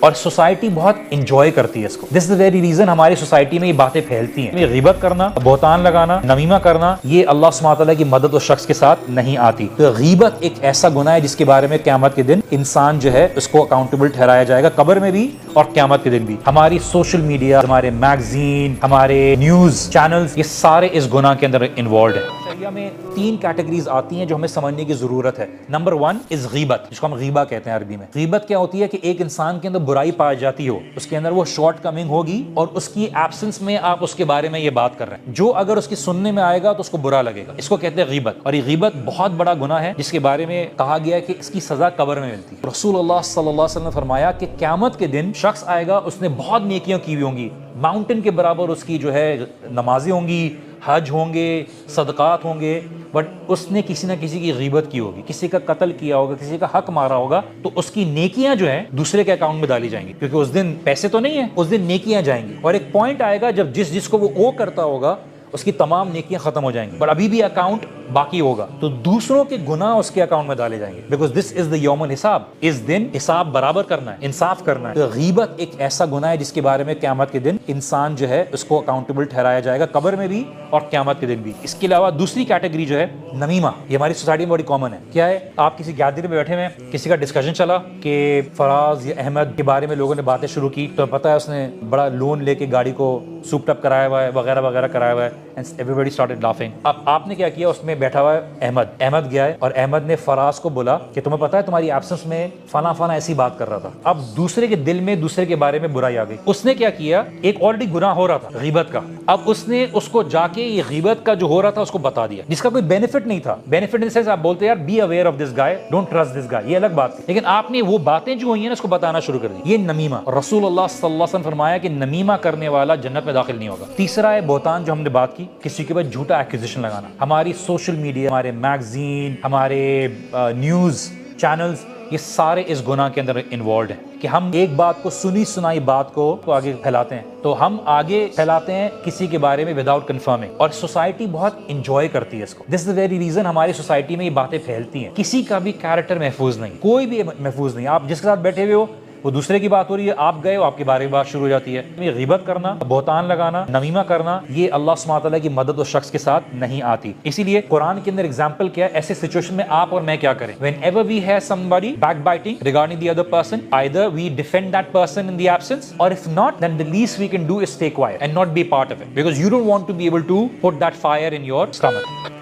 اور سوسائٹی بہت انجوائے کرتی ہے اس کو. دس از دا ویری ریزن ہماری سوسائٹی میں یہ باتیں پھیلتی ہیں. غیبت کرنا، بہتان لگانا، نمیمہ کرنا، یہ اللہ سبحانہ تعالیٰ کی مدد اس شخص کے ساتھ نہیں آتی. تو غیبت ایک ایسا گناہ ہے جس کے بارے میں قیامت کے دن انسان جو ہے اس کو اکاؤنٹیبل ٹھہرایا جائے گا، قبر میں بھی اور قیامت کے دن بھی. ہماری سوشل میڈیا، ہمارے میگزین، ہمارے نیوز چینلز، یہ سارے اس گناہ کے اندر انوالوڈ ہیں. شریعہ میں 3 کیٹیگریز آتی ہیں جو ہمیں سمجھنے کی ضرورت ہے. نمبر 1 از غیبت، جس کو ہم غیبہ کہتے ہیں عربی میں. غیبت کیا ہوتی ہے کہ ایک انسان کے اندر برائی پائی جاتی ہو، اس کے اندر وہ شارٹ کمنگ ہوگی اور اس کی ایبسنس میں آپ اس کے بارے میں یہ بات کر رہے ہیں. جو اگر اس کی سننے میں آئے گا تو اس کو برا لگے گا. اس کو کہتے ہیں غیبت. اور یہ غیبت بہت بڑا گناہ ہے جس کے بارے میں کہا گیا ہے کہ اس کی سزا قبر میں ملتی ہے. رسول اللہ صلی اللہ علیہ وسلم نے فرمایا کہ قیامت کے دن شخص آئے گا، اس نے بہت نیکیاں کی ہوئی ہوں گی، ماؤنٹن کے برابر اس کی جو ہے نمازیں ہوں گی، حج ہوں گے، صدقات ہوں گے، بٹ اس نے کسی نہ کسی کی غیبت کی ہوگی، کسی کا قتل کیا ہوگا، کسی کا حق مارا ہوگا، تو اس کی نیکیاں جو ہیں دوسرے کے اکاؤنٹ میں ڈالی جائیں گی، کیونکہ اس دن پیسے تو نہیں ہیں، اس دن نیکیاں جائیں گی. اور ایک پوائنٹ آئے گا جب جس کو وہ کرتا ہوگا اس کی تمام نیکیاں ختم ہو جائیں گی، بٹ ابھی بھی اکاؤنٹ باقی ہوگا، تو دوسروں کے گناہ اس کے اکاؤنٹ میں ڈالے جائیں گے. بیکاز دس از دا یوم الحساب، اس دن حساب برابر کرنا ہے، انصاف کرنا ہے. تو غیبت ایک ایسا گناہ ہے جس کے بارے میں قیامت کے دن انسان جو ہے اس کو اکاؤنٹیبل ٹھہرایا جائے گا، قبر میں بھی اور قیامت کے دن بھی. اس کے علاوہ دوسری کیٹیگری جو ہے نمیمہ، یہ ہماری سوسائٹی میں بڑی کامن ہے. کیا ہے؟ آپ کسی گیدرنگ میں بیٹھے ہوئے ہیں، کسی کا ڈسکشن چلا کہ فراز یا احمد کے بارے میں لوگوں نے باتیں شروع کی، تو پتہ ہے اس نے بڑا لون لے کے گاڑی کو سوپڈ اپ کرایا ہوا ہے، وغیرہ وغیرہ کرایا ہوا ہے، and every body started laughing. اب آپ نے کیا کیا؟ اس میں بیٹھا ہوا ہے احمد گیا ہے اور احمد نے فراز کو بولا کہ تمہیں پتہ ہے تمہاری ایبسنس میں فلاں ایسی بات کر رہا تھا. اب دوسرے کے دل میں دوسرے کے بارے میں برائی آ گئی. اس نے کیا کیا؟ ایک آلریڈی گناہ ہو رہا تھا غیبت کا، اب اس نے اس کو جا کے یہ غیبت کا جو ہو رہا تھا اس کو بتا دیا، جس کا کوئی بینیفٹ نہیں تھا. بینیفٹ ان سینس آپ بولتے یار be aware of this guy, don't trust this guy, یہ الگ بات تھی، لیکن آپ نے وہ باتیں جو ہوئی ہیں نا اس کو بتانا شروع کر دی. یہ نمیمہ. رسول اللہ صلی اللہ علیہ وسلم فرمایا کہ نمیمہ کرنے والا جنت میں داخل نہیں ہوگا. تیسرا ہے بہتان، جو ہم نے بات کی، کسی کے بعد جھوٹا ایکوزیشن لگانا. ہماری سوشل میڈیا، ہمارے میگزین، ہمارے نیوز چینلز، یہ سارے اس گناہ کے اندر انوالوڈ ہیں کہ ہم ایک بات کو، سنی سنائی بات کو آگے پھیلاتے ہیں. تو ہم آگے پھیلاتے ہیں کسی کے بارے میں وداؤٹ کنفرمنگ، اور سوسائٹی بہت انجوائے کرتی ہے اس کو. دس از دا ویری ریزن ہماری سوسائٹی میں یہ باتیں پھیلتی ہیں. کسی کا بھی کیریکٹر محفوظ نہیں، کوئی بھی محفوظ نہیں. آپ جس کے ساتھ بیٹھے ہوئے ہو وہ دوسرے کی بات ہو رہی ہے، آپ گئے ہو، آپ کے بارے میں بات شروع ہو جاتی ہے. غیبت کرنا، بہتان لگانا، نمیمہ کرنا، یہ اللہ سبحانہ تعالیٰ کی مدد اس شخص کے ساتھ نہیں آتی. اسی لیے قرآن کے اندر اگزامپل کیا ہے ایسے سچویشن میں آپ اور میں کیا کریں. whenever we have somebody backbiting regarding the other person, either we defend that person in the absence, or if not, then the least we can do is stay quiet and not be part of it, because you don't want to be able to put that fire in your stomach.